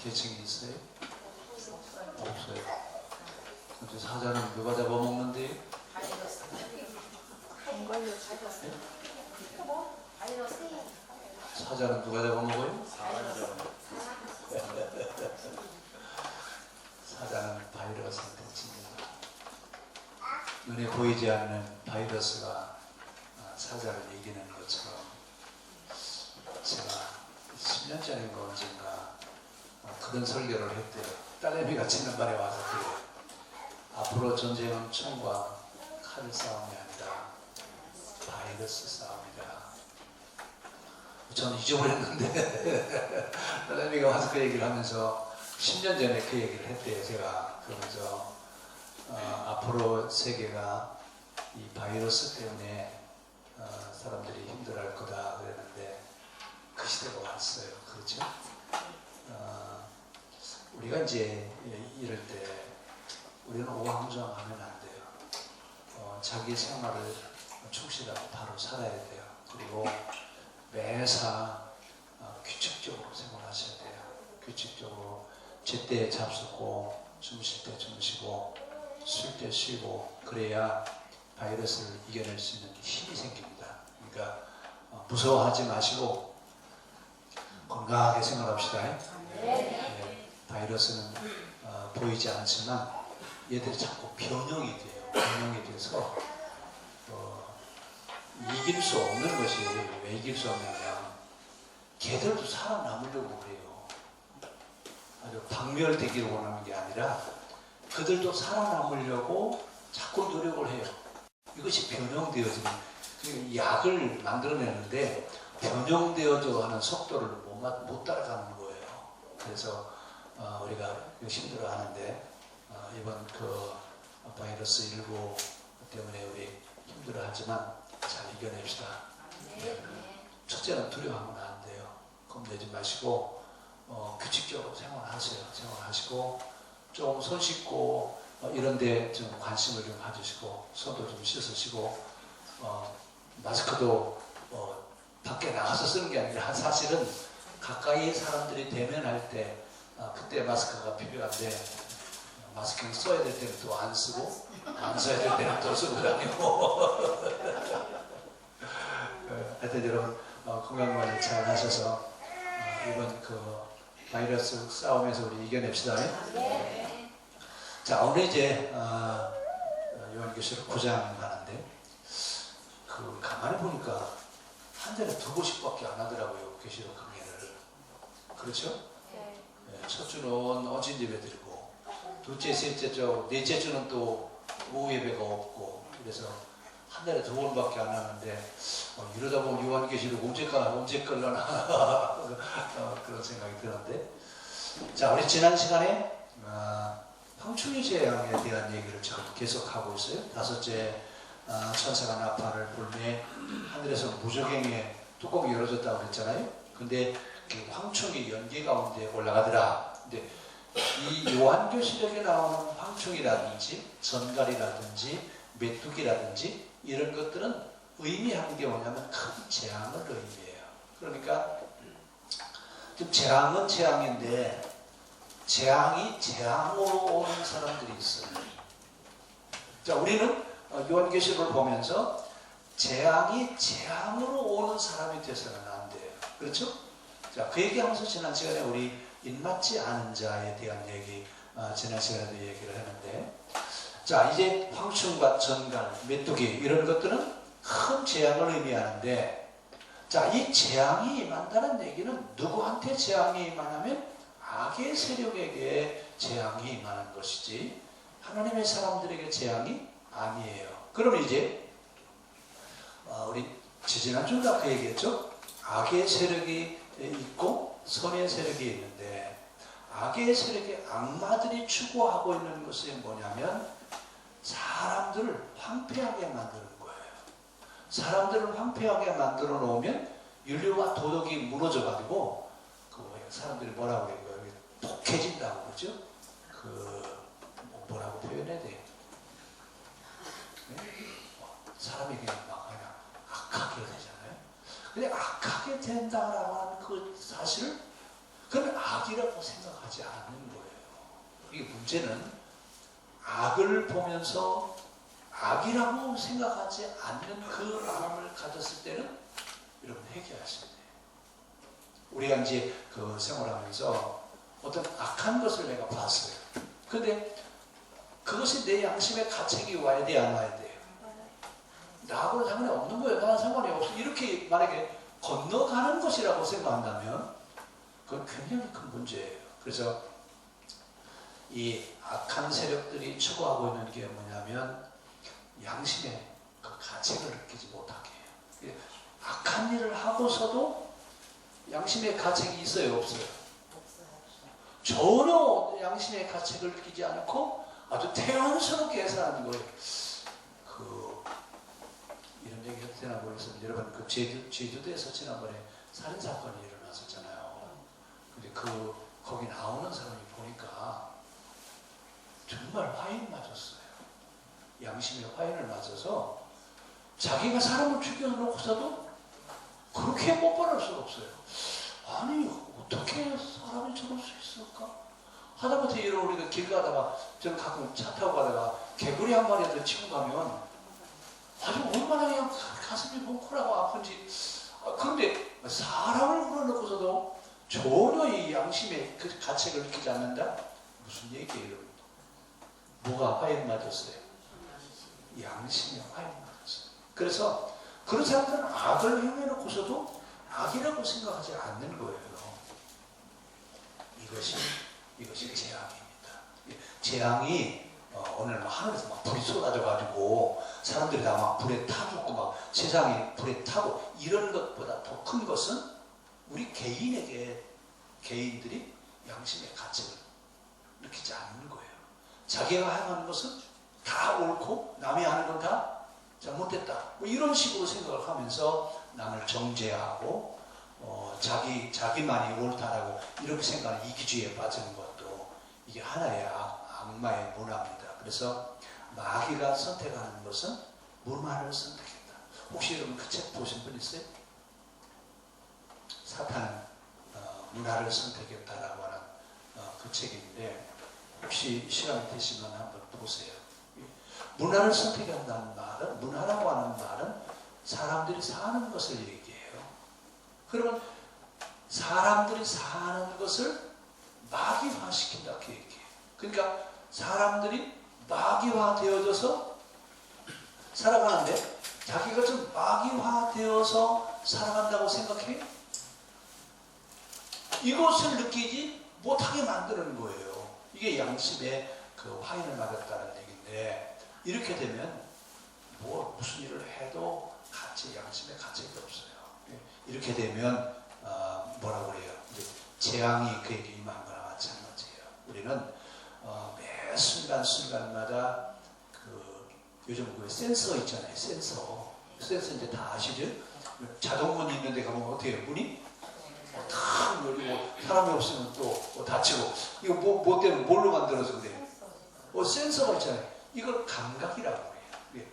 계층이 있어요? 없어요. 근데 사자는 누가 잡아먹는데? 사자는 누가 잡아먹어요? 사자는 바이러스한테 칩니다. 눈에 보이지 않는 바이러스가 사자를 이기는 것처럼 제가 10년 전인가 언젠가 그런 설교를 했대요. 딸내미가 지난번에 와서 그래요. 앞으로 전쟁은 총과 칼 싸움이 아니라 바이러스 싸움이다. 저는 잊어버렸는데 딸내미가 와서 그 얘기를 하면서 10년 전에 그 얘기를 했대요. 제가 그러면서 앞으로 세계가 이 바이러스 때문에 사람들이 힘들어할 거다 그랬는데 그 시대가 왔어요. 그렇죠? 우리가 이제 이럴 때 우리는 오황정하면 안 돼요. 자기 생활을 충실하고 바로 살아야 돼요. 그리고 매사 규칙적으로 생활하셔야 돼요. 규칙적으로 제때 잡수고 주무실 때 주무시고 쉴 때 쉬고 그래야 바이러스를 이겨낼 수 있는 힘이 생깁니다. 그러니까 무서워하지 마시고 건강하게 생활합시다. 네. 바이러스는 보이지 않지만 얘들이 자꾸 변형이 돼요. 변형이 돼서 이길 수 없는 것이 왜 이길 수 없느냐. 걔들도 살아남으려고 그래요. 아주 박멸되기를 원하는 게 아니라 그들도 살아남으려고 자꾸 노력을 해요. 이것이 변형되어지는, 약을 만들어내는데 변형되어져 하는 속도를 못 따라가는 거예요. 그래서 우리가 힘들어 하는데 이번 그 바이러스 19 때문에 우리 힘들어 하지만 잘 이겨냅시다. 첫째는 두려워하면 안 돼요. 겁내지 마시고 규칙적으로 생활하세요. 생활하시고 좀 손 씻고 이런데 좀 관심을 좀 가지시고 손도 좀 씻으시고 마스크도 밖에 나가서 쓰는 게 아니라 사실은 가까이 사람들이 대면할 때 그때 마스크가 필요한데 마스크는 써야 될 때는 또 안 쓰고 안 써야 될 때는 또 쓰고 다니고 하여튼 여러분 건강관리 잘 하셔서 이번 그 바이러스 싸움에서 우리 이겨냅시다. 네. 자, 오늘 이제 요한계시록 9장 가는데 그 가만히 보니까 한 달에 2번씩밖에 안 하더라고요. 계시록 강의를. 그렇죠? 네. 첫 주는 어진 예배 드리고 둘째, 셋째 주, 넷째 주는 또 오후 예배가 없고 그래서 한 달에 2번밖에 안 하는데 이러다 보면 요한계시록 언제 걸려나 그런 생각이 드는데 자, 우리 지난 시간에 황충의 재앙에 대한 얘기를 지금 계속하고 있어요. 5째 천사가 나팔을 불매 하늘에서 무저갱의 뚜껑이 열어졌다고 그랬잖아요. 근데 그 황충이 연기 가운데 올라가더라. 근데 이 요한계시록에 나오는 황충이라든지 전갈이라든지 메뚜기라든지 이런 것들은 의미하는 게 뭐냐면 큰 재앙을 의미해요. 그러니까 좀 재앙은 재앙인데 재앙이 재앙으로 오는 사람들이 있어요. 자, 우리는 요한계시록을 보면서 재앙이 재앙으로 오는 사람이 되서는 안 돼요. 그렇죠? 자, 그 얘기하면서 지난 시간에 우리 입맞지 않은 자에 대한 얘기 지난 시간에도 얘기를 했는데 자, 이제 황충과 전갈, 메뚜기 이런 것들은 큰 재앙을 의미하는데 자, 이 재앙이 임한다는 얘기는 누구한테 재앙이 임하냐면 악의 세력에게 재앙이 임하는 것이지 하나님의 사람들에게 재앙이 아니에요. 그럼 이제 우리 지지난주가 그 얘기했죠. 악의 세력이 있고 선의 세력이 있는데 악의 세력의 악마들이 추구하고 있는 것이 뭐냐면 사람들을 황폐하게 만드는 거예요. 사람들을 황폐하게 만들어 놓으면 윤리와 도덕이 무너져 가지고 사람들이 뭐라고 그래요? 독해진다고 그러죠? 뭐라고 표현해야 돼요? 네? 사람이 그냥 악하게 되잖아요. 근데 악하게 된다라고 하는 그 사실 그건 악이 악이라고 생각하지 않는 거예요. 이게 문제는 악을 보면서 악이라고 생각하지 않는 그 마음을 가졌을 때는 여러분 해결하셔야 돼요. 우리가 이제 그 생활하면서 어떤 악한 것을 내가 봤어요. 근데 그것이 내 양심의 가책이 와야 돼, 안 와야 돼요? 나하고는 상관이 없는 거예요. 나는 상관이 없어. 이렇게 만약에 건너가는 것이라고 생각한다면 그건 굉장히 큰 문제예요. 그래서 이 악한 세력들이 추구하고 있는 게 뭐냐면 양심의 그 가책을 느끼지 못하게 해요. 악한 일을 하고서도 양심의 가책이 있어요, 없어요? 전혀 양심의 가책을 느끼지 않고 아주 태연스럽게 사는 거예요. 이런 얘기 해도 되나 모르겠어요. 여러분, 그 제주도에서 지난번에 살인사건이 일어났었잖아요. 근데 거기 나오는 사람이 보니까 정말 화인 맞았어요. 양심의 화인을 맞아서 자기가 사람을 죽여놓고서도 그렇게 못 바랄 수가 없어요. 아니, 어떻게 사람이 저럴 수 있을까? 하다못해 우리가 길 가다가, 저는 가끔 차 타고 가다가 개구리 한 마리라도 치고 가면 아주 얼마나 그냥 가슴이 뭉클하고 아픈지. 그런데 사람을 물어놓고서도 전혀 이 양심의 그 가책을 느끼지 않는다? 무슨 얘기예요? 뭐가 화인 맞았어요? 양심의 화인 맞았어요. 그래서 그런 사람들은 악을 행해놓고서도 악이라고 생각하지 않는 거예요. 이것이 재앙입니다. 재앙이 오늘 하늘에서 막 불이 쏟아져가지고 사람들이 다 막 불에 타 죽고 막 세상이 불에 타고 이런 것보다 더 큰 것은 우리 개인들이 양심의 가책을 느끼지 않는 거예요. 자기가 행하는 것은 다 옳고 남이 하는 건 다 잘못됐다. 뭐 이런 식으로 생각을 하면서 남을 정죄하고 자기만이 옳다라고 이렇게 생각하는 이기주의에 빠지는 것도 이게 하나의 악마의 문화입니다. 그래서 마귀가 선택하는 것은 문화를 선택했다. 혹시 여러분 그 책 보신 분 있어요? 사탄은 문화를 선택했다라고 하는 그 책인데 혹시 시간이 되시면 한번 보세요. 문화를 선택한다는 말은, 문화라고 하는 말은 사람들이 사는 것을 얘기해요. 그러면 사람들이 사는 것을 마귀화시킨다 그 얘기예요. 그러니까 사람들이 마귀화되어져서 살아가는데 자기가 좀 마귀화되어서 살아간다고 생각해요? 이것을 느끼지 못하게 만드는 거예요. 이게 양심의 그 화인을 맞았다는 얘기인데 이렇게 되면 무슨 일을 해도 양심의 가책이 없어요. 이렇게 되면 뭐라고 그래요? 재앙이 그에게 임한 거나 마찬가지예요. 우리는 매 순간순간마다 요즘 그 센서 있잖아요. 센서 이제 다 아시죠? 자동문이 있는데 가면 어떻게 해요? 문이 탁 열리고 사람이 없으면 또 닫히고 이거 뭐 때문에 뭘로 만들어서 그래요? 센서가 있잖아요. 이걸 감각이라고 해요.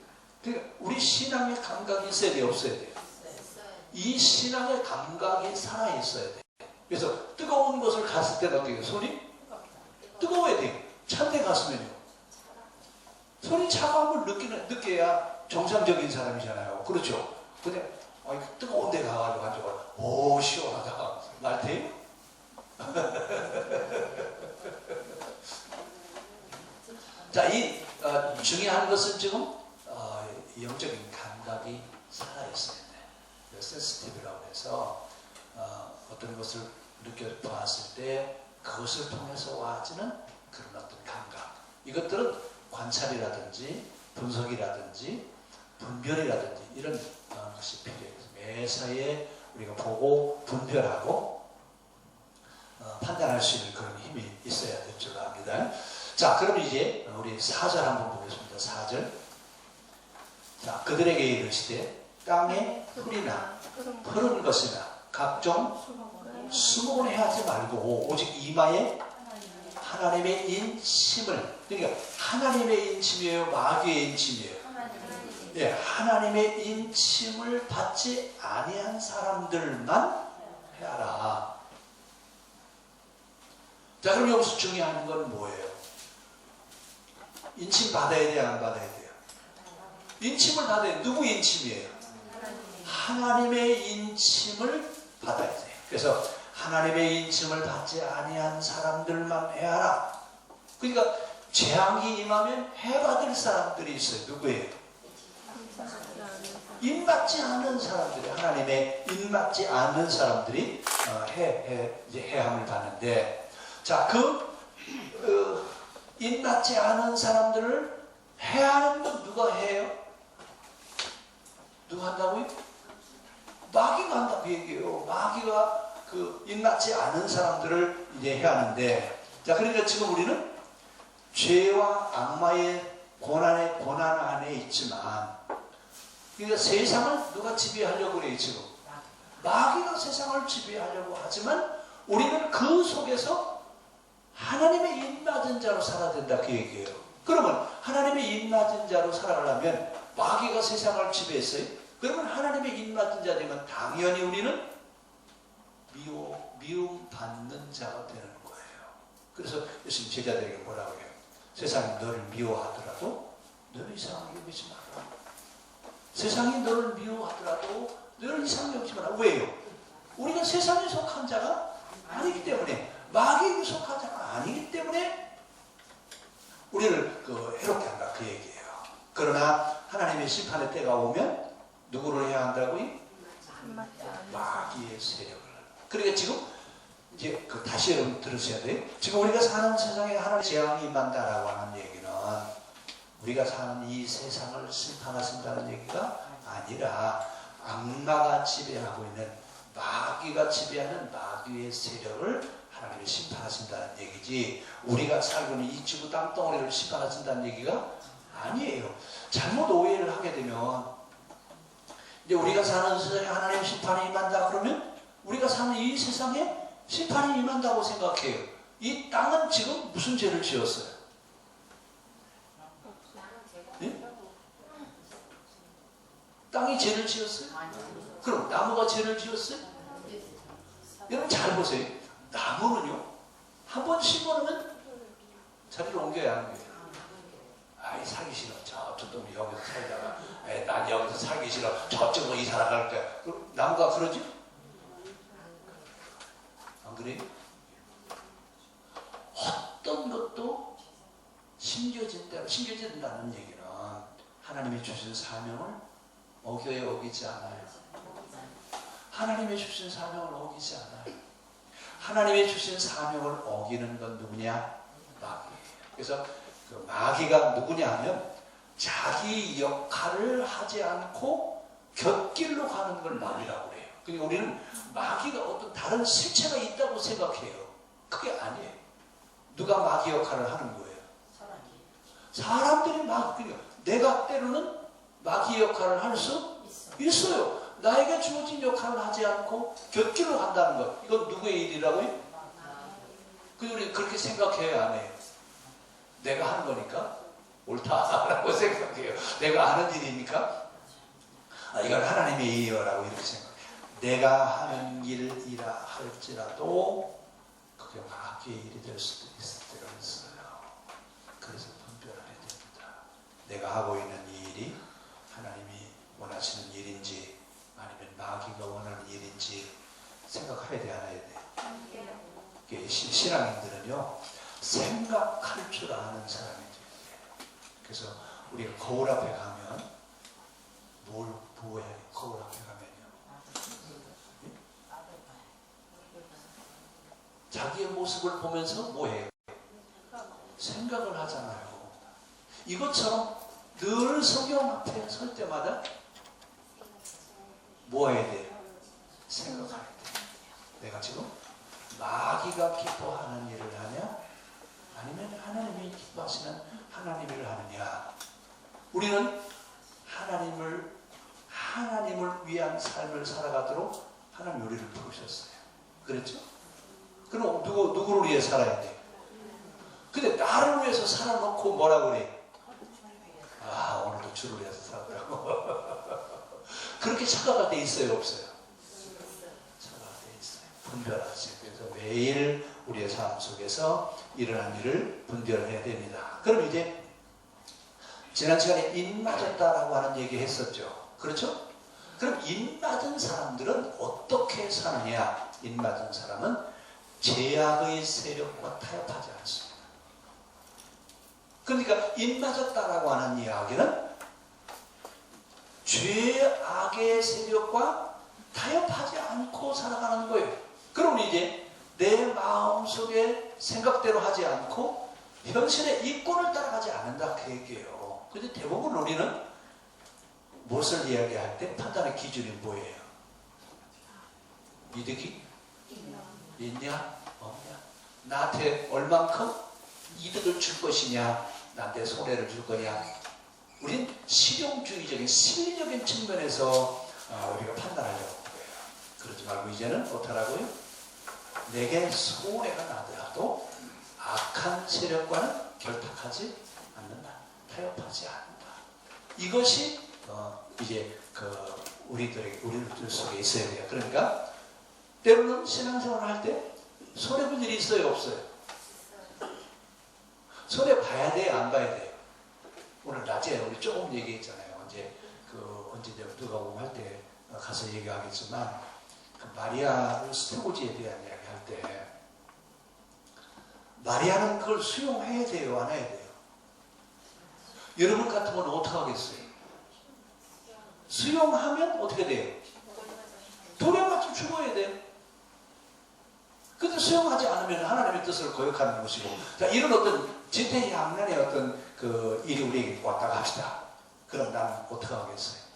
그러니까 우리 신앙의 감각이 있어야 돼요? 없어야 돼요? 이 신앙의 감각이 살아있어야 돼요. 그래서 뜨거운 것을 갔을 때는 어떻게 해요? 손이 뜨거워야 돼요. 찬 데 갔으면요. 손이 차가움을 느껴야 정상적인 사람이잖아요. 그렇죠? 근데 뜨거운 데 가가지고 앉아가지고 오 시원하다 말 돼요? 자, 이 중요한 것은 지금 영적인 감각이 살아있어야 돼. 센시티브라고 해서 어떤 것을 느껴봤을 때 그것을 통해서 와지는 그런 어떤 감각. 이것들은 관찰이라든지 분석이라든지 분별이라든지 이런 것이 필요해요. 매사에 우리가 보고 분별하고 판단할 수 있는 그런 힘이 있어야 될 줄 압니다. 자, 그럼 이제 우리 4절 한번 보겠습니다. 4절. 자, 그들에게 이르시되 땅에 풀이나 푸른 것이나 각종 수목을 하지 말고 오직 이마에 하나님의 인침을, 그러니까 하나님의 인침이에요? 마귀의 인침이에요? 네, 하나님의 인침을 받지 아니한 사람들만 해라. 자, 그럼 여기서 중요한 건 뭐예요? 인침 받아야 돼요, 안 받아야 돼요? 인침을 받아야 돼요. 누구 인침이에요? 하나님의 인침을 받아야 돼요. 그래서 하나님의 인침을 받지 아니한 사람들만 해하라. 그러니까 재앙이 임하면 해받을 사람들이 있어요. 누구예요? 인맞지 않는 사람들이, 하나님의 인맞지 않는 사람들이 해함을 받는데, 자, 인맞지 않은 사람들을 해하는 건 누가 해요? 누가 한다고요? 마귀가 한다고 얘기해요. 마귀가 인맞지 않은 사람들을 이제 해하는데, 자, 그러니까 지금 우리는 죄와 악마의 고난 안에 있지만, 그러니까 세상을 누가 지배하려고 그래요, 지금? 마귀가 세상을 지배하려고 하지만 우리는 그 속에서 하나님의 인맞은 자로 살아야 된다, 그 얘기예요. 그러면 하나님의 인맞은 자로 살아가려면 마귀가 세상을 지배했어요? 그러면 하나님의 인맞은 자 되면 당연히 우리는 미움받는 자가 되는 거예요. 그래서 예수님 제자들에게 뭐라고 해요? 세상이 너를 미워하더라도 너를 이상하게 여기지 마라. 세상이 너를 미워하더라도 너를 이상하게 여기지 마라. 왜요? 우리가 세상에 속한 자가 아니기 때문에, 마귀에 속한 자가 아니기 때문에 우리를 해롭게 한다, 그 얘기예요. 그러나 하나님의 심판의 때가 오면 누구를 해야 한다고요? 마귀의 세력을. 그러니까 지금 이제 다시 여러분 들으셔야 돼요. 지금 우리가 사는 세상에 하나님의 재앙이 임한다라고 하는 얘기는 우리가 사는 이 세상을 심판하신다는 얘기가 아니라 악마가 지배하고 있는, 마귀가 지배하는 마귀의 세력을 하나님이 심판하신다는 얘기지, 우리가 살고 있는 이 지구 땅덩어리를 심판하신다는 얘기가 아니에요. 잘못 오해를 하게 되면, 이제 우리가 사는 세상에 하나님 심판이 임한다 그러면 우리가 사는 이 세상에 심판이 임한다고 생각해요. 이 땅은 지금 무슨 죄를 지었어요? 네? 땅이 죄를 지었어요? 그럼 나무가 죄를 지었어요? 여러분 잘 보세요. 나무는요, 한 번 심어놓으면 자리를 옮겨야 하는 거예요. 아이, 살기 싫어. 저쪽도 여기서 살다가, 난 여기서 살기 싫어. 저쪽으로 이사 나갈 거야. 나무가 그러지? 안 그래요? 어떤 것도 심겨진다는 얘기는 하나님이 주신 사명을 어겨야 어기지 않아요. 하나님이 주신 사명을 어기지 않아요. 하나님이 주신 사명을 어기는 건 누구냐? 마귀예요. 그래서 그 마귀가 누구냐 하면 자기 역할을 하지 않고 곁길로 가는 걸 마귀라고 그래요. 그러니까 우리는 마귀가 어떤 다른 실체가 있다고 생각해요. 그게 아니에요. 누가 마귀 역할을 하는 거예요? 사람들이 그러니까 내가 때로는 마귀 역할을 할 수 있어요. 나에게 주어진 역할을 하지 않고 곁길로 간다는 것, 이건 누구의 일이라고요? 우리 그렇게 생각해야 안 해요. 내가 하는 거니까 옳다라고 생각해요. 내가 하는 일이니까 이건 하나님의 일이라고 이렇게 생각해요. 내가 하는 일이라 할지라도 그게 마귀의 일이 될 수도 있을 때가 있어요. 그래서 분별해야 됩니다. 내가 하고 있는 이 일이 하나님이 원하시는 일인지 아니면 마귀가 원하는 일인지 생각해야 돼, 안 해야 돼? 신앙인들은요, 생각할 줄 아는 사람이죠. 그래서 우리가 거울 앞에 가면 뭘 보여야 해? 거울 앞에 가면요, 자기의 모습을 보면서 뭐해요? 생각을 하잖아요. 이것처럼 늘 성경 앞에 설 때마다 뭐 해야 돼요? 생각해야 돼요. 내가 지금 마귀가 기뻐하는 일을 하냐? 아니면 하나님이 기뻐하시는 하나님을 하느냐? 우리는 하나님을 위한 삶을 살아가도록 하나님 우리를 부르셨어요. 그렇죠? 그럼 누구를 위해 살아야 돼? 근데 나를 위해서 살아놓고 뭐라고 그래? 오늘도 주를 위해서 살았다고. 그렇게 착각할 때 있어요, 없어요? 착각할 때 있어요. 분별하세요. 그래서 매일 우리의 삶 속에서 일어난 일을 분별해야 됩니다. 그럼 이제 지난 시간에 인 맞았다라고 하는 얘기 했었죠. 그렇죠? 그럼 인 맞은 사람들은 어떻게 사느냐? 인 맞은 사람은 죄악의 세력과 타협하지 않습니다. 그러니까 인 맞았다라고 하는 이야기는 죄악의 세력과 타협하지 않고 살아가는 거예요. 그럼 이제 내 마음속에 생각대로 하지 않고 현실의 이권을 따라가지 않는다 그 얘기예요. 근데 대부분 우리는 무엇을 이야기할 때 판단의 기준이 뭐예요? 이득이 있냐 없냐, 나한테 얼만큼 이득을 줄 것이냐, 나한테 손해를 줄 거냐. 우린 실용주의적인 실리적인 측면에서 우리가 판단하려고 해요. 그러지 말고 이제는 어떡하라고요? 내게 손해가 나더라도 악한 세력과는 결탁하지 않는다. 타협하지 않는다. 이것이 이제 우리들 속에 있어야 돼요. 그러니까 때로는 신앙생활을 할 때 손해볼 일이 있어요, 없어요? 손해 봐야 돼요, 안 봐야 돼요? 오늘 낮에 우리 조금 얘기했잖아요. 언제 누가 공할 때 가서 얘기하겠지만 마리아 스테고지에 대한 이야기 할 때 마리아는 그걸 수용해야 돼요, 안 해야 돼요? 여러분 같으면 어떻게 하겠어요? 수용하면 어떻게 돼요? 돌에 맞춰 죽어야 돼요. 근데 수용하지 않으면 하나님의 뜻을 거역하는 것이고, 자, 이런 어떤 진퇴양난의 어떤 일이 우리에게 왔다가 합시다. 그럼 나는 어떻게 하겠어요?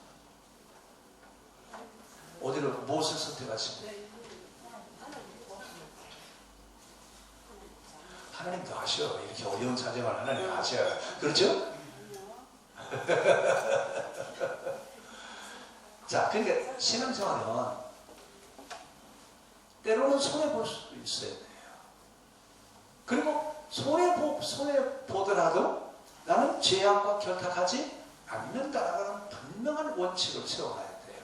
무엇을 선택하십니까? 하나님도 하셔. 이렇게 어려운 사정을 하나님 하셔요. 그렇죠? 자, 그러니까 신앙생활은 때로는 손해볼 수도 있어야 돼요. 그리고 손해보더라도 나는 죄악과 결탁하지 않는다라는 분명한 원칙을 세워놔야 돼요.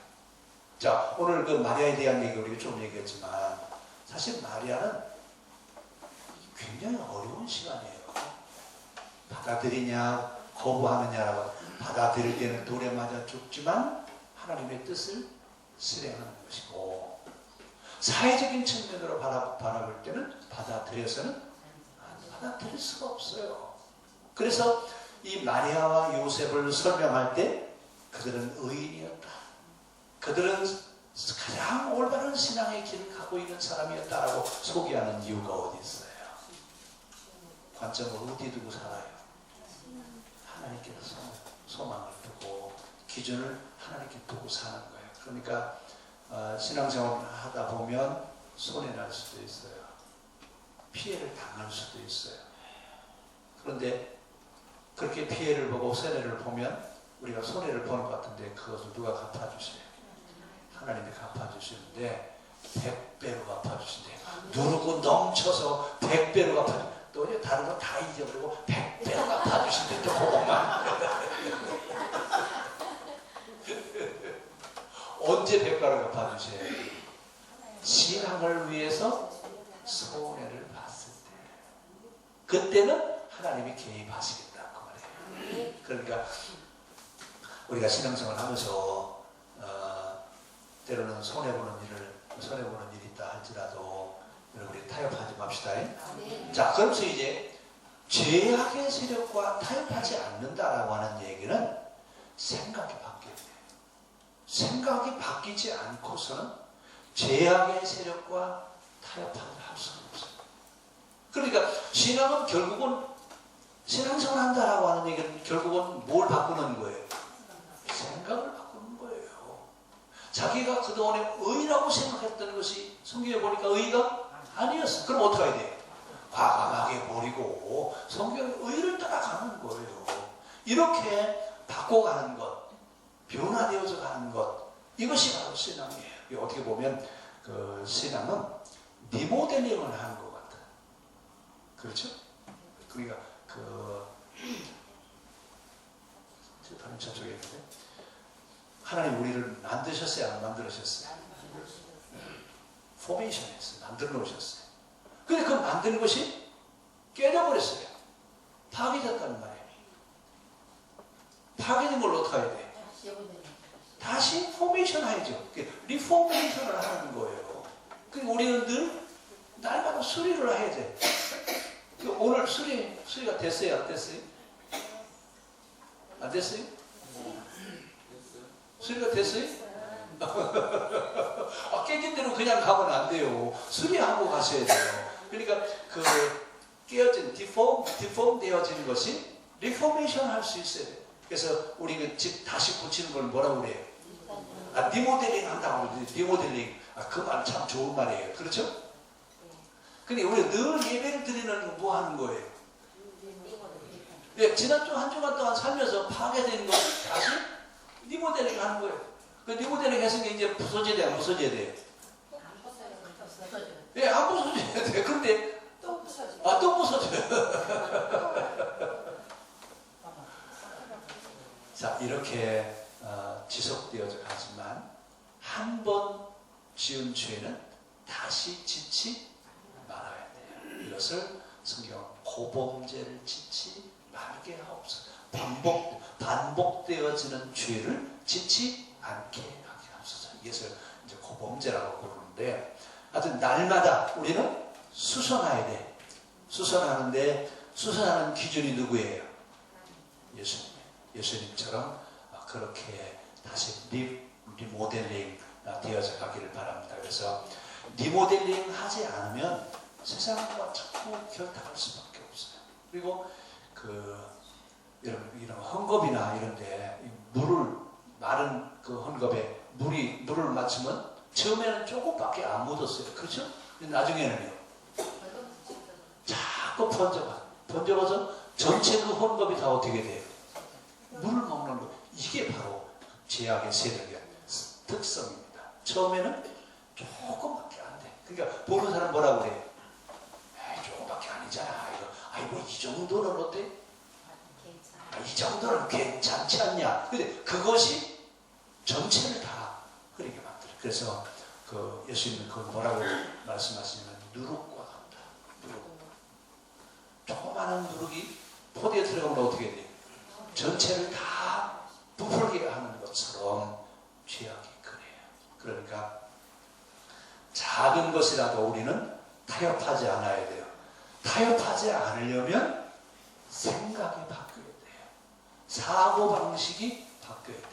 자, 오늘 마리아에 대한 얘기 우리가 좀 얘기했지만 사실 마리아는 굉장히 어려운 시간이에요. 받아들이냐 거부하느냐라고. 받아들일 때는 돌에 맞아 죽지만 하나님의 뜻을 실행하는 것이고, 사회적인 측면으로 바라볼 때는 받아들여서는 받아들일 수가 없어요. 그래서 이 마리아와 요셉을 설명할 때 그들은 의인이었다, 그들은 가장 올바른 신앙의 길을 갖고 있는 사람이었다라고 소개하는 이유가 어디 있어요? 관점을 어디 두고 살아요? 하나님께 소망을 두고 기준을 하나님께 두고 사는 거예요. 그러니까 신앙생활을 하다 보면 손해 날 수도 있어요. 피해를 당할 수도 있어요. 그런데 그렇게 피해를 보고 손해를 보면 우리가 손해를 보는 것 같은데 그것을 누가 갚아주세요? 하나님이 갚아주시는데 100배로 갚아주신대. 누르고 넘쳐서 100배로 갚아주신대. 또 이제 다른 거 다 잊어버리고 100배로 갚아주신대. 또 그것만. 언제 100배로 갚아주세요? 신앙을 위해서 손해를 봤을 때, 그때는 하나님이 개입하시겠다 그 말이에요. 그러니까 우리가 신앙생활을 하면서 때로는 손해보는 일이 있다 할지라도 우리 타협하지 맙시다. 자, 그러면서 이제 죄악의 세력과 타협하지 않는다라고 하는 얘기는 생각이 바뀌어야 돼요. 생각이 바뀌지 않고서는 죄악의 세력과 타협할 수는 없어요. 그러니까 신앙은 결국은 신앙생활 한다라고 하는 얘기는 결국은 뭘 바꾸는 거예요? 생각을 바꾸는 거예요. 자기가 그동안에 의라고 생각했던 것이 성경에 보니까 의가 아니었어. 그럼 어떻게 해야 돼요? 과감하게 버리고 성경의 의를 따라가는 거예요. 이렇게 바꿔가는 것, 변화되어서 가는 것, 이것이 바로 신앙이에요. 어떻게 보면 신앙은 리모델링을 하는 것 같아요. 그렇죠? 그러니까 다른 저쪽에 있는데 하나님 우리를 만드셨어요? 안 만들으셨어요? 포메이션 했어요. 만들어 놓으셨어요. 근데 그 만드는 것이 깨져버렸어요. 파괴됐다는 말이에요. 파괴된 걸 어떻게 해야 돼? 다시 포메이션 해야죠. 리포메이션을 하는 거예요. 그리고 우리는 늘 날마다 수리를 해야 돼. 오늘 수리가 됐어요? 안 됐어요? 안 됐어요? 수리가 됐어요? 깨진 대로 그냥 가면 안 돼요. 수리하고 가셔야 돼요. 그러니까 그 깨어진, 디폼 되어진 것이 리포메이션 할 수 있어야 돼요. 그래서 우리 그 집 다시 고치는 걸 뭐라고 그래요? 리모델링 한다고 그러죠. 리모델링. 그 말 참 좋은 말이에요. 그렇죠? 근데 우리가 늘 예배를 드리는 거 뭐 하는 거예요? 네, 지난주 한 주간 동안 살면서 파괴된 것을 다시 리모델링 하는 거예요. 그 리모델링 해서 이제 부서져야 돼요? 안 부서져야 돼요? 예, 안 부서져야 돼요. 근데 또 부서져요. 또 부서져요. 자, 이렇게 지속되어져 가지만 한 번 지은 죄는 다시 짓지 말아야 돼요. 이것을 성경은 고범죄를 짓지 말게 하옵소서. 반복되어지는 죄를 짓지 않게 하게 하옵소서. 이것을 이제 고범죄라고 부르는데, 하여튼 날마다 우리는 수선해야 돼. 수선하는데 수선하는 기준이 누구예요? 예수님. 예수님처럼 그렇게 다시 리모델링 되어져 가기를 바랍니다. 그래서 리모델링 하지 않으면 세상과 자꾸 결탁할 수밖에 없어요. 그리고 이런 헝겊이나 이런데 마른 그 헝겊에 물을 맞추면 처음에는 조금밖에 안 묻었어요. 그렇죠? 근데 나중에는요. 자꾸 번져가서 전체 그 헝겊이 다 어떻게 돼요? 물을 먹는 거. 이게 바로 죄악의 세력의 특성입니다. 처음에는 조금밖에 안 돼. 그러니까 보는 사람 뭐라고 그래? 에이, 조금밖에 아니잖아. 뭐 이 정도는 어때? 이 정도는 괜찮지 않냐? 근데 그것이 전체를 다 흐리게 만들어요. 그래서 예수님은 뭐라고 말씀하시냐면 누룩과 같다. 누룩. 조그마한 누룩이 포대에 들어가면 어떻게 돼요? 전체를 다 부풀게 하는 것처럼 죄악이 그래요. 그러니까 작은 것이라도 우리는 타협하지 않아야 돼요. 타협하지 않으려면 생각이 바뀌어야 돼요. 사고방식이 바뀌어야 돼요.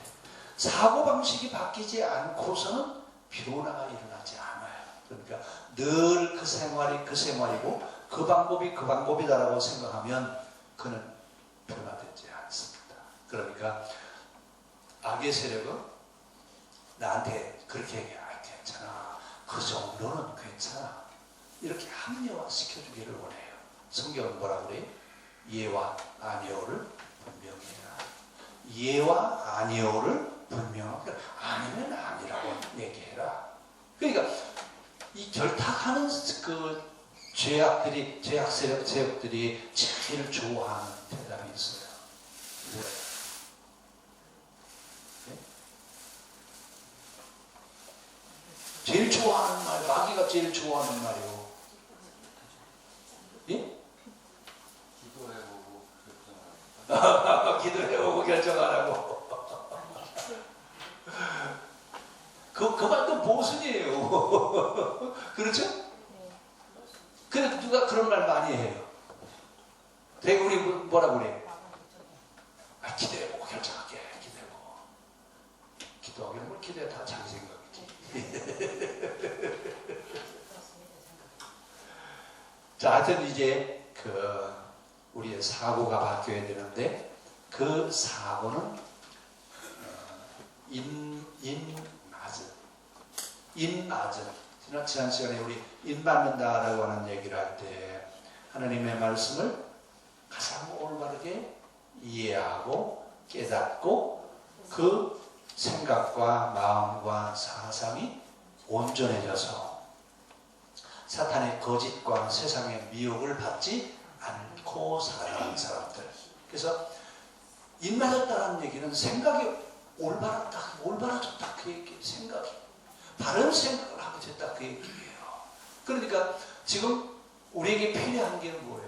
사고방식이 바뀌지 않고서는 변화가 일어나지 않아요. 그러니까 늘 그 생활이 그 생활이고 그 방법이 그 방법이다라고 생각하면 그는 변화되지 않습니다. 그러니까 악의 세력은 나한테 그렇게 얘기해. 괜찮아. 그 정도는 괜찮아. 이렇게 합리화시켜주기를 원해요. 성경은 뭐라고 그래요? 예와 아니오를 분명히 해라. 예와 아니오를 분명하게 아니면 아니라고 얘기해라. 그러니까 이 결탁하는 그 죄악 세력들이 제일 좋아하는 대답이 있어요. 뭐예요? 네? 제일 좋아하는 말, 마귀가 제일 좋아하는 말이요. 예? 기도해보고 결정하라고. 그 말도 모순이에요. 그렇죠? 근데 누가 그런 말 많이 해요. 되게 우리 뭐라고 그래? 기도해보고 결정할게. 기도해보고. 기도하기는 뭘 기도해. 다 자기 생각이지. 자, 하여튼 이제 우리의 사고가 바뀌어야 되는데 그 사고는 인맞음. 지난 시간에 우리 인받는다라고 하는 얘기를 할 때 하나님의 말씀을 가장 올바르게 이해하고 깨닫고 그 생각과 마음과 사상이 온전해져서 사탄의 거짓과 세상의 미혹을 받지 않고 살아가는 사람들. 그래서 인맞았다는 얘기는 생각이 올바라졌다 그 얘기. 생각이 바른 생각을 하게 됐다 그 얘기예요. 그러니까 지금 우리에게 필요한 게 뭐예요?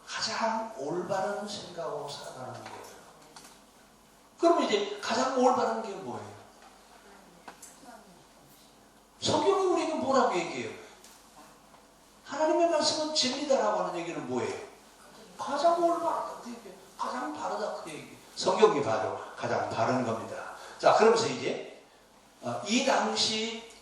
가장 올바른 생각으로 살아가는 거예요. 그러면 이제 가장 올바른 게 뭐예요? 성경이 우리에게 뭐라고 얘기해요? 하나님의 말씀은 진리다라고 하는 얘기는 뭐예요? 가장 올바르다 그 얘기예요. 가장 바르다 그 얘기예요. 성경이 바로 가장 바른 겁니다. 자, 그러면서 이제 이 당시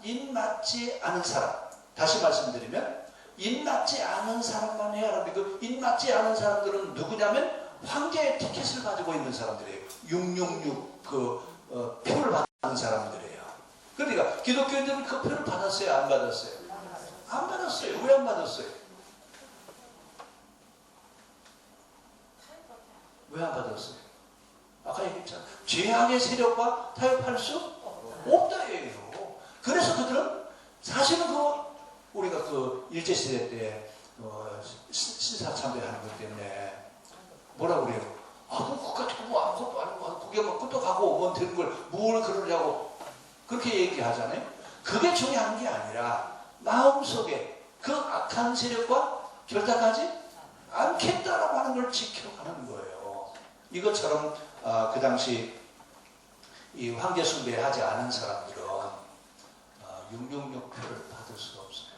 인맞지 않은 사람, 다시 말씀드리면 인맞지 않은 사람만 해야 하는데 그 인맞지 않은 사람들은 누구냐면 황제의 티켓을 가지고 있는 사람들이에요. 666 표를 받는 사람들이에요. 그러니까 기독교인들은 그 표를 받았어요? 안 받았어요? 안 받았어요. 왜 안 받았어요? 왜 안 받았어요? 아까 얘기했잖아요. 죄악의 세력과 타협할 수 없다예요. 그래서 그들은 사실은 우리가 일제시대 때 신사참배하는 것 때문에 뭐라고 그래요? 국가 정부 아무것도 아니고 국외만 끝도 가고 뭔 되는 걸 뭘 그러냐고 그렇게 얘기하잖아요. 그게 중요한 게 아니라 마음속에 그 악한 세력과 결탁하지 않겠다라고 하는 걸 지켜가는 거예요. 이것처럼 그 당시 이 황제 숭배하지 않은 사람들은 666표를 받을 수가 없어요.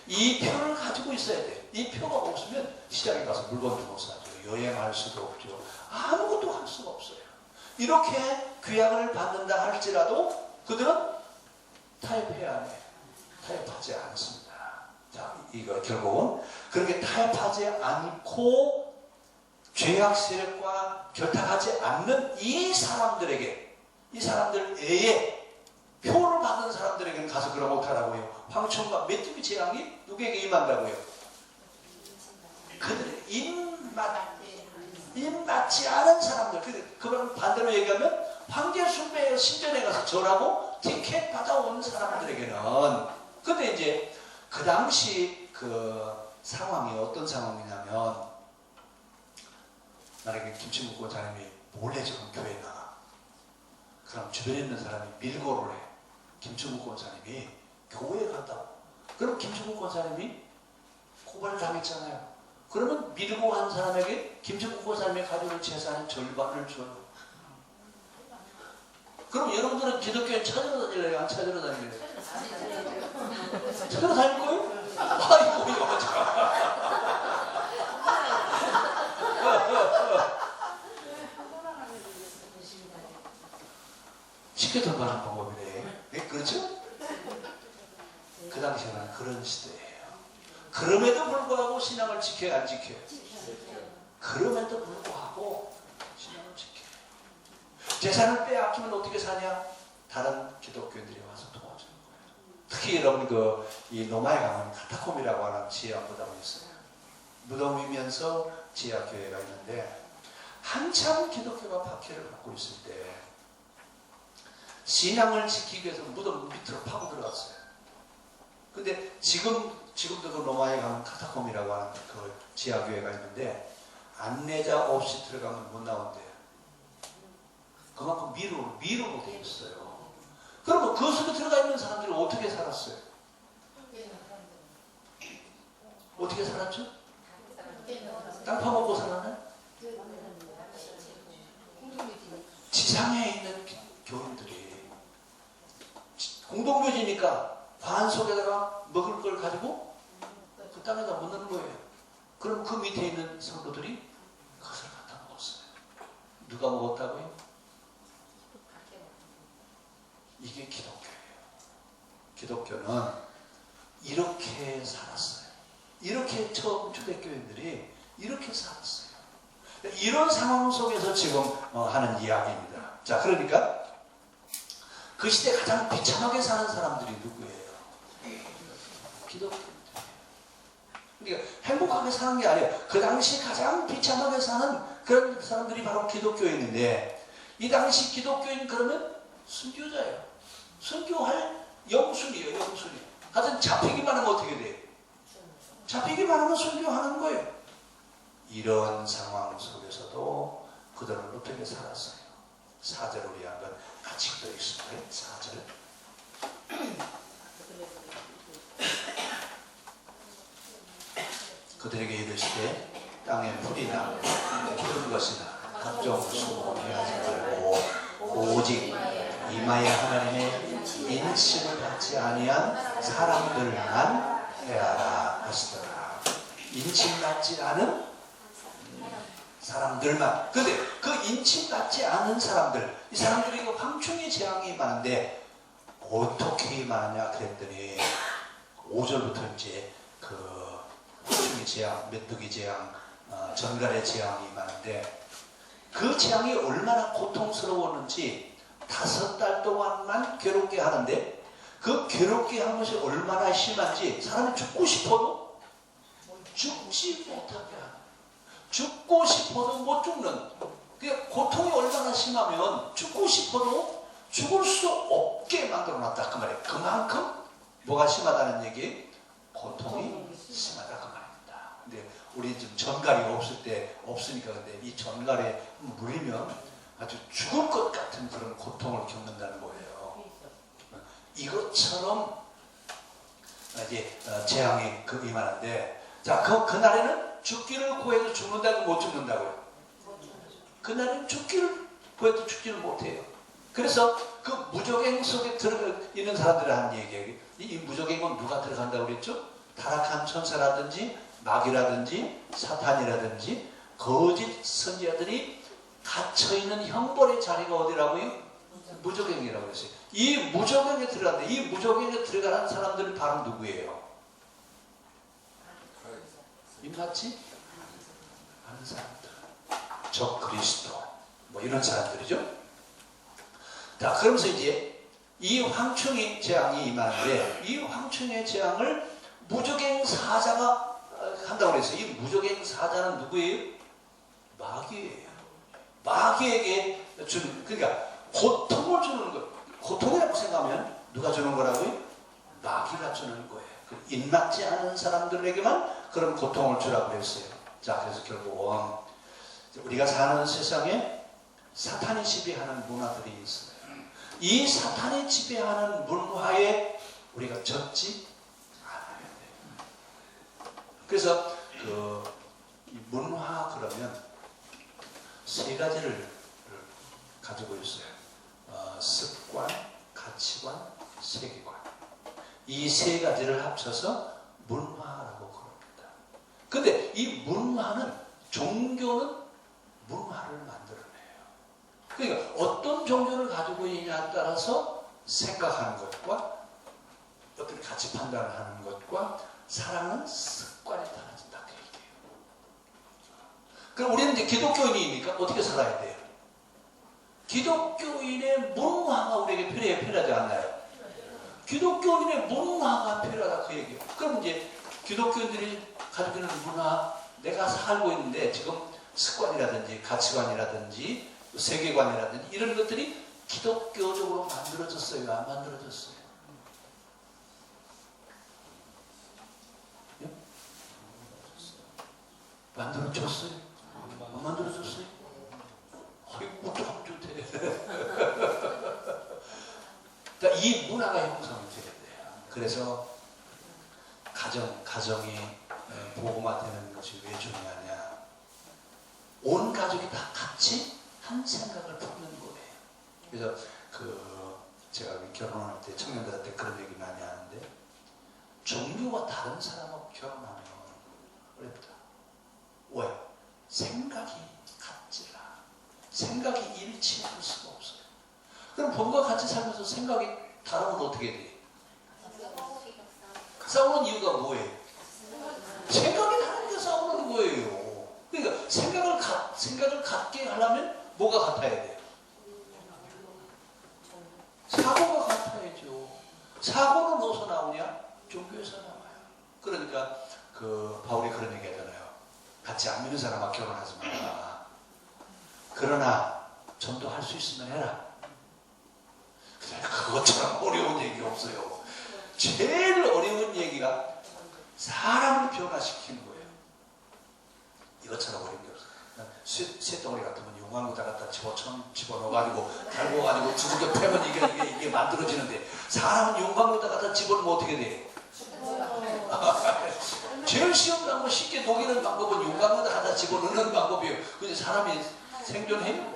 이 표를 가지고 있어야 돼요. 이 표가 없으면 시장에 가서 물건 주고 사죠. 여행할 수도 없죠. 아무것도 할 수가 없어요. 이렇게 귀약을 받는다 할지라도 그들은 타협해야 해요. 타협하지 않습니다. 자, 이거 결국은 그렇게 타협하지 않고 죄악 세력과 결탁하지 않는 이 사람들 외에 표를 받은 사람들에게는 가서 그런 못하라고요. 황천과 메뚜기 재앙이 누구에게 임한다고요? 그들의 인맞지 않은 사람들. 그걸 반대로 얘기하면 황제 숭배의 신전에 가서 절하고 티켓 받아온 사람들에게는. 근데 이제 그 당시 그 상황이 어떤 상황이냐면 만약에 김치국 권사님이 몰래 지금 교회에 나가. 그럼 주변에 있는 사람이 밀고를 해. 김치국 권사님이 교회에 간다고. 그럼 김치국 권사님이 고발당했잖아요. 그러면 밀고 간 사람에게 김치국 권사님이 가지고 재산의 절반을 줘요. 그럼 여러분들은 기독교에 찾으러 다닐래요? 안 찾으러 다닐래요? 찾으러 다닐 거예요? 아이고 이거 참. 쉽게 돈 받는 방법이네. 네, 그렇죠? 그 당시에는 그런 시대예요. 그럼에도 불구하고 신앙을 지켜야 안 지켜요? 그럼에도 불구하고 신앙을 지켜요. 재산을 빼앗기면 어떻게 사냐? 다른 기독교인들이 와서 도와주는 거예요. 특히 여러분 이 로마에 가면 카타콤이라고 하는 지하 무덤이 있어요. 무덤이면서 지하 교회가 있는데 한참 기독교가 박해를 받고 있을 때 신앙을 지키기 위해서 무덤 밑으로 파고 들어갔어요. 근데 지금도 그 로마에 가면 카타콤이라고 하는 그 지하교회가 있는데 안내자 없이 들어가면 못 나온대요. 그만큼 미로로 돼 있어요. 그러면 그 속에 들어가 있는 사람들이 어떻게 살았어요? 어떻게 살았죠? 땅 파먹고 살았나요? 지상에 있는 교인들이 공동묘지니까 관 속에다가 먹을 걸 가지고 그 땅에다 못 넣는 거예요. 그럼 그 밑에 있는 성도들이 그것을 갖다 먹었어요. 누가 먹었다고요? 이게 기독교예요. 기독교는 이렇게 살았어요. 이렇게 처음 초대교인들이 이렇게 살았어요. 이런 상황 속에서 지금 하는 이야기입니다. 자, 그러니까 그 시대 가장 비참하게 사는 사람들이 누구예요? 기독교인들이에요. 그러니까 행복하게 사는 게 아니에요. 그 당시 가장 비참하게 사는 그런 사람들이 바로 기독교인인데 이 당시 기독교인 그러면 순교자예요. 순교할 영순이에요. 영순이. 하여튼 잡히기만 하면 어떻게 돼요? 잡히기만 하면 순교하는 거예요. 이런 상황 속에서도 그들은 어떻게 살았어요? 4절을 우리 한번 같이 더 읽을까요? 4절. 그들에게 이르시되 땅에 풀이나 푸른 것이나 각종 수고 해하지 말고 오직 이마에 하나님의 인침을 받지 아니한 사람들만 해하라 하시더라. 인침받지 않은 사람들만. 근데 그 인침받지 않은 사람들, 이 사람들이 그 황충의 재앙이 많은데 어떻게 임하느냐 그랬더니 5절부터 이제 그 황충의 재앙, 메뚜기 재앙, 전갈의 재앙이 많은데 그 재앙이 얼마나 고통스러웠는지 5달 동안만 괴롭게 하는데 그 괴롭게 하는 것이 얼마나 심한지 사람이 죽고 싶어도 죽지 못하게 하는, 죽고 싶어도 못 죽는, 그 고통이 얼마나 심하면 죽고 싶어도 죽을 수 없게 만들어 놨다 그 말이에요. 그만큼 뭐가 심하다는 얘기? 고통이 심하다 그 말입니다. 근데 우리 지금 전갈이 없으니까 근데 이 전갈에 물리면 아주 죽을 것 같은 그런 고통을 겪는다는 거예요. 이것처럼 이제 재앙이 임하는데, 자, 그날에는 죽기를 구해도 죽는다고 못 죽는다고요? 그날에는 죽기를 구해도 죽지를 못해요. 그래서 그 무적행 속에 들어가 있는 사람들이 하는 얘기예요. 이 무적행은 누가 들어간다고 그랬죠? 타락한 천사라든지 마귀라든지 사탄이라든지 거짓 선지자들이 갇혀있는 형벌의 자리가 어디라고요? 무적행이라고 했어요. 이 무적행에 들어가는데 이 무적행에 들어가는 사람들은 바로 누구예요? 임맞지? 아는 사람들. 저 그리스도 뭐 이런 사람들이죠. 자, 그러면서 이제 이 황충의 재앙이 임하는데 이 황충의 재앙을 무적행 사자가 한다고 그랬어요. 이 무적행 사자는 누구예요? 마귀예요. 마귀에게 주는, 그러니까 고통을 주는 거. 고통이라고 생각하면 누가 주는 거라고요? 마귀가 주는 거예요. 입맞지 않은 사람들에게만 그런 고통을 주라고 그랬어요. 자, 그래서 결국은 우리가 사는 세상에 사탄이 지배하는 문화들이 있어요. 이 사탄이 지배하는 문화에 우리가 젖지 않아야 돼요. 그래서 이 문화 그러면 세 가지를 가지고 있어요. 습관, 가치관, 세계관. 이 세 가지를 합쳐서 문화라고 그럽니다. 근데 이 문화는, 종교는 문화를 만들어내요. 그러니까 어떤 종교를 가지고 있냐에 따라서 생각하는 것과 어떤 가치 판단을 하는 것과 살아가는 습관이 달라진다 그 얘기예요. 그럼 우리는 이제 기독교인이니까 어떻게 살아야 돼요? 기독교인의 문화가 우리에게 필요하지 않나요? 기독교인의 문화가 필요하다 그 얘기예요. 그럼 이제 기독교인들이 가지고 있는 문화, 내가 살고 있는데 지금 습관이라든지 가치관이라든지 세계관이라든지 이런 것들이 기독교적으로 만들어졌어요? 안 만들어졌어요? 예? 만들어졌어요? 안 만들어졌어요? 아이고 참 좋대. 이 문화가 형성이 돼야 돼요. 그래서 가정이 복음화되는 것이 왜 중요하냐? 온 가족이 다 같이 한 생각을 품는 거예요. 그래서 제가 결혼할 때 청년들한테 그런 얘기 많이 하는데, 종교가 다른 사람하고 결혼하면 어렵다. 왜? 생각이 같지라. 생각이 일치할 수가 없어요. 그럼 본과 같이 살면서 생각이 다르면 어떻게 돼? 싸우는 이유가 뭐예요? 생각이 다르니까 싸우는 거예요. 그러니까 생각을 같게 하려면 뭐가 같아야 돼요? 사고가 같아야죠. 사고는 어디서 나오냐? 종교에서 나와요. 그러니까 바울이 그런 얘기 하잖아요. 같이 안 믿는 사람과 결혼하지 마라. 그러나 전도할 수 있으면 해라. 그것처럼 어려운 얘기 없어요. 제일 어려운 얘기가 사람을 변화시키는 거예요. 이것처럼 어려운 게 없어요. 쇳덩어리 같으면 용광로다 갖다 집어넣어가지고 달궈가지고 두들겨 패면 이게 만들어지는데, 사람은 용광로다 갖다 집어넣으면 어떻게 돼? 제일 쉬운 방법, 쉽게 녹이는 방법은 용광로 하나 집어넣는 방법이에요. 근데 사람이 생존해요?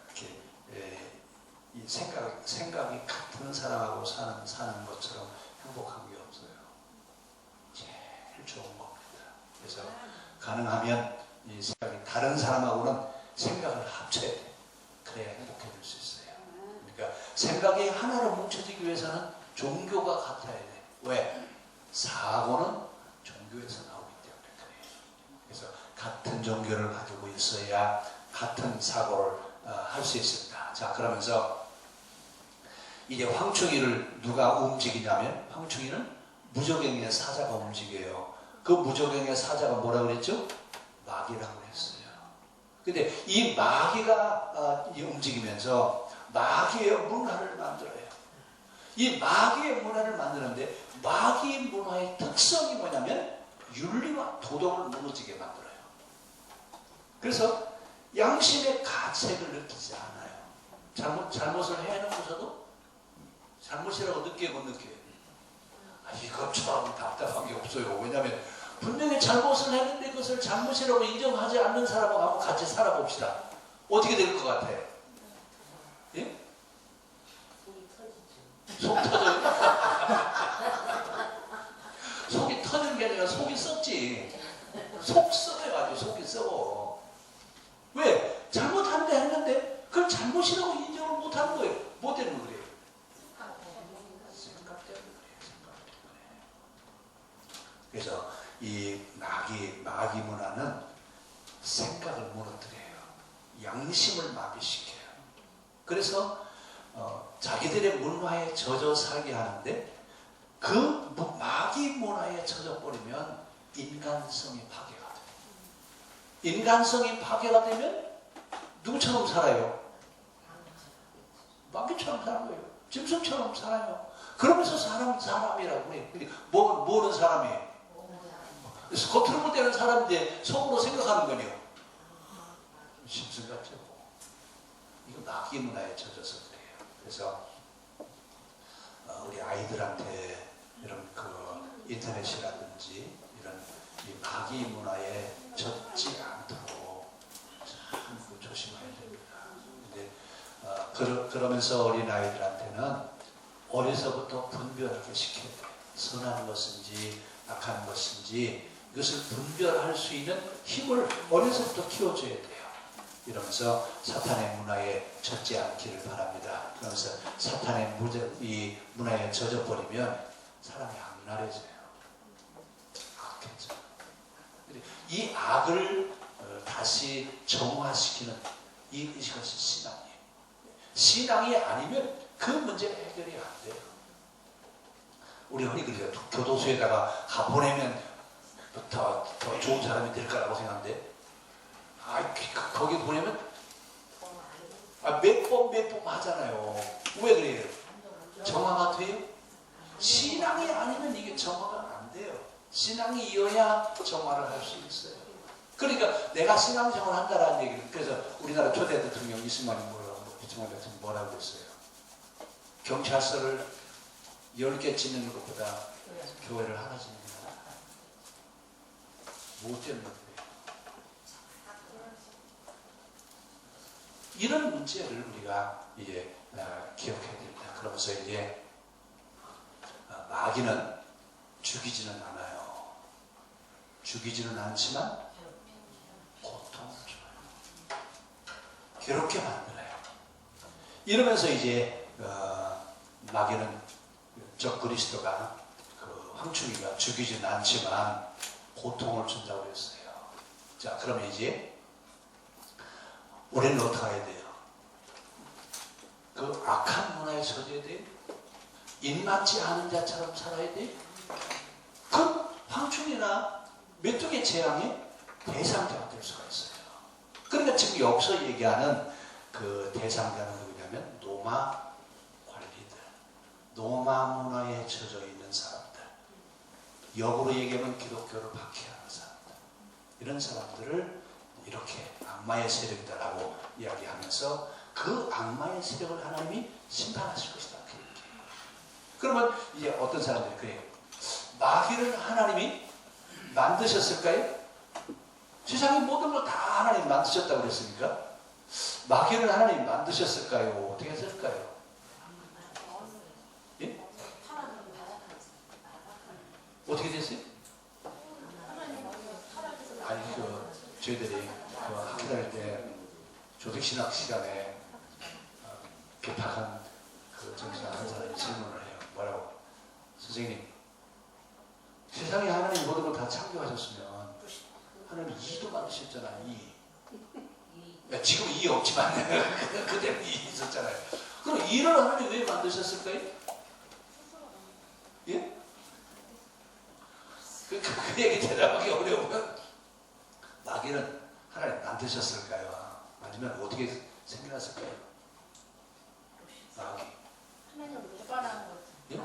이렇게 이 생각이 같은 사람하고 사는 것처럼 행복한 게 없어요. 제일 좋은 겁니다. 그래서 가능하면 이 생각이 다른 사람하고는 생각을 합쳐야 돼. 그래야 행복해질 수 있어요. 그러니까 생각이 하나로 뭉쳐지기 위해서는 종교가 같아야 돼. 왜? 사고는 종교에서 나오기 때문에 그래요. 그래서 같은 종교를 가지고 있어야 같은 사고를 할 수 있습니다. 자, 그러면서 이제 황충이를 누가 움직이냐면 황충이는 무적행의 사자가 움직여요. 그 무적행의 사자가 뭐라고 그랬죠? 마귀라고 했어요. 근데 이 마귀가 움직이면서 마귀의 문화를 만들어요. 이 마귀의 문화를 만드는데 마귀 문화의 특성이 뭐냐면 윤리와 도덕을 무너지게 만들어요. 그래서 양심의 가책을 느끼지 않아요. 잘못을 해놓고서도 잘못이라고 느끼고 못 느껴요. 이것처럼 답답한 게 없어요. 왜냐하면 분명히 잘못을 했는데 그것을 잘못이라고 인정하지 않는 사람하고 한번 같이 살아봅시다. 어떻게 될 것 같아요? 예? 속 터져요? 속이 터지는 게 아니라 속이 썩지. 속 썩어요. 아주 속이 썩어. 왜? 잘못한다 했는데 그걸 잘못이라고 인정을 못하는 거예요. 뭐 때문에 그래요? 생각 때문에 그래요. 생각 때문에. 그래서 이 마귀 문화는 생각을 무너뜨려요. 양심을 마비시켜요. 그래서 자기들의 문화에 젖어 살게 하는데 그 마귀 문화에 젖어버리면 인간성이 파괴가 돼요. 인간성이 파괴가 되면 누구처럼 살아요? 마귀처럼 사는 거예요. 짐승처럼 살아요. 그러면서 사람이라고 해요. 근데 뭐는 사람이에요? 그래서 겉으로 볼 때는 사람인데 속으로 생각하는 거네요. 짐승 같죠. 이거 마귀 문화에 젖어서 그래요. 그래서 우리 아이들한테 이런 그 인터넷이라든지 이런 이 마귀 문화에 젖지 않도록 참 조심해야 됩니다. 근데 그러면서 어린 아이들한테는 어려서부터 분별하게 시켜야 돼요. 선한 것인지 악한 것인지 이것을 분별할 수 있는 힘을 어려서부터 키워줘야 돼요. 이러면서 사탄의 문화에 젖지 않기를 바랍니다. 그러면서 사탄의 이 문화에 젖어버리면 사람이 악랄해져요. 악해져요. 이 악을 다시 정화시키는 이것이 신앙이에요. 신앙이 아니면 그 문제가 해결이 안 돼요. 우리 흔히 그래요. 교도소에다가 보내면 더 좋은 사람이 될 거라고 생각하는데 거기 보내면 몇 번 하잖아요. 왜 그래요? 정화가 돼요? 신앙이 아니면 이게 정화가 안 돼요. 신앙이 이어야 정화를 할 수 있어요. 그러니까 내가 신앙생활 한다라는 얘기를 그래서 우리나라 초대 대통령 이승만 대통령 뭐라고 했어요? 경찰서를 10개 짓는 것보다 교회를 하나 짓는 게 나아. 뭐 때문에 그래요? 이런 문제를 우리가 이제 기억해야 됩니다. 그러면서 이제 마귀는 죽이지는 않아요. 죽이지는 않지만 고통을 줘요. 괴롭게 만들어요. 이러면서 이제 마귀는 적 그리스도가 그 황충이가 죽이지는 않지만 고통을 준다고 했어요. 자, 그러면 이제 우리는 어떻게 해야 돼요? 그 악한 문화에 젖어야 돼요? 인맞지 않은 자처럼 살아야 돼요? 그 황충이나 메뚜기 재앙의 대상자가 될 수가 있어요. 그러니까 지금 여기서 얘기하는 그 대상자는 누구냐면 노마 관리들, 노마 문화에 젖어 있는 사람들, 역으로 얘기하면 기독교를 박해하는 사람들, 이런 사람들을 이렇게 악마의 세력이다라고 이야기하면서 그 악마의 세력을 하나님이 심판하실 것이다. 그러면 이제 어떤 사람들이 그래요. 마귀를 하나님이 만드셨을까요? 세상의 모든 걸 다 하나님 만드셨다고 그랬으니까 마귀를 하나님 만드셨을까요? 어떻게 했을까요? 예? 어떻게 됐어요? 아니 저희들이 학교 다닐 때 조직신학 시간에 개팍한 정신을 하는 사람이 질문을 해요. 뭐라고? 선생님, 세상에 하나님 모든 걸 다 창조하셨으면 하나님 이도 만드셨잖아요. 이. 야, 지금 이 없지만 그때는 이 있었잖아요. 그럼 이를 하나님 왜 만드셨을까요? 예? 그 얘기 대답하기 어려우면 마귀는 하나님 만드셨을까요? 아니면 어떻게 생겨났을까요? 마귀. 하나님 오빠라는 거. 예?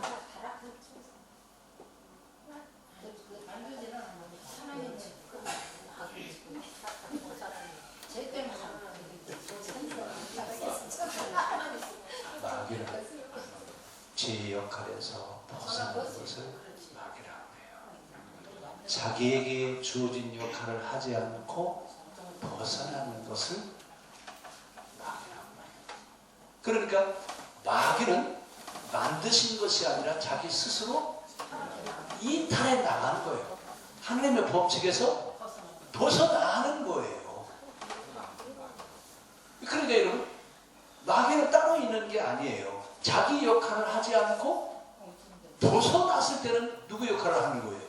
마귀는 제 역할에서 벗어나는 것을 마귀라고 해요. 자기에게 주어진 역할을 하지 않고 벗어나는 것을 마귀라고 해요. 그러니까 마귀는 만드신 것이 아니라 자기 스스로 이탈해 나가는 거예요. 하나님의 법칙에서 벗어나는 거예요. 그러니까 여러분, 마귀는 따로 있는 게 아니에요. 자기 역할을 하지 않고 벗어났을 때는 누구 역할을 하는 거예요?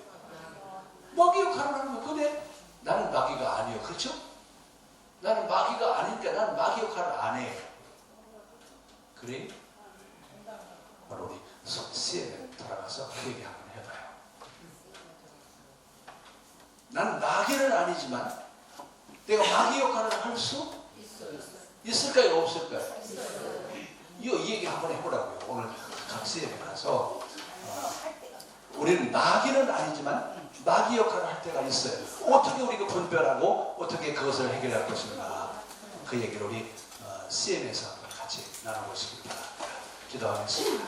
마귀 역할을 하는 거예요. 근데 나는 마귀가 아니에요. 그렇죠? 나는 마귀가 아니니까 나는 마귀 역할을 안 해요. 그래? 바로 우리 CM에 돌아가서 그 얘기 한번 해봐요. 나는 마귀는 아니지만 내가 마귀 역할을 할 수 있을까요? 없을까요? 이 얘기 한번 해보라고요. 오늘 각 CM에 가서 우리는 마귀는 아니지만 마귀 역할을 할 때가 있어요. 어떻게 우리가 분별하고 어떻게 그것을 해결할 것인가, 그 얘기를 우리 CM에서 같이 나눠보시기 바랍니다. 기도하겠습니다.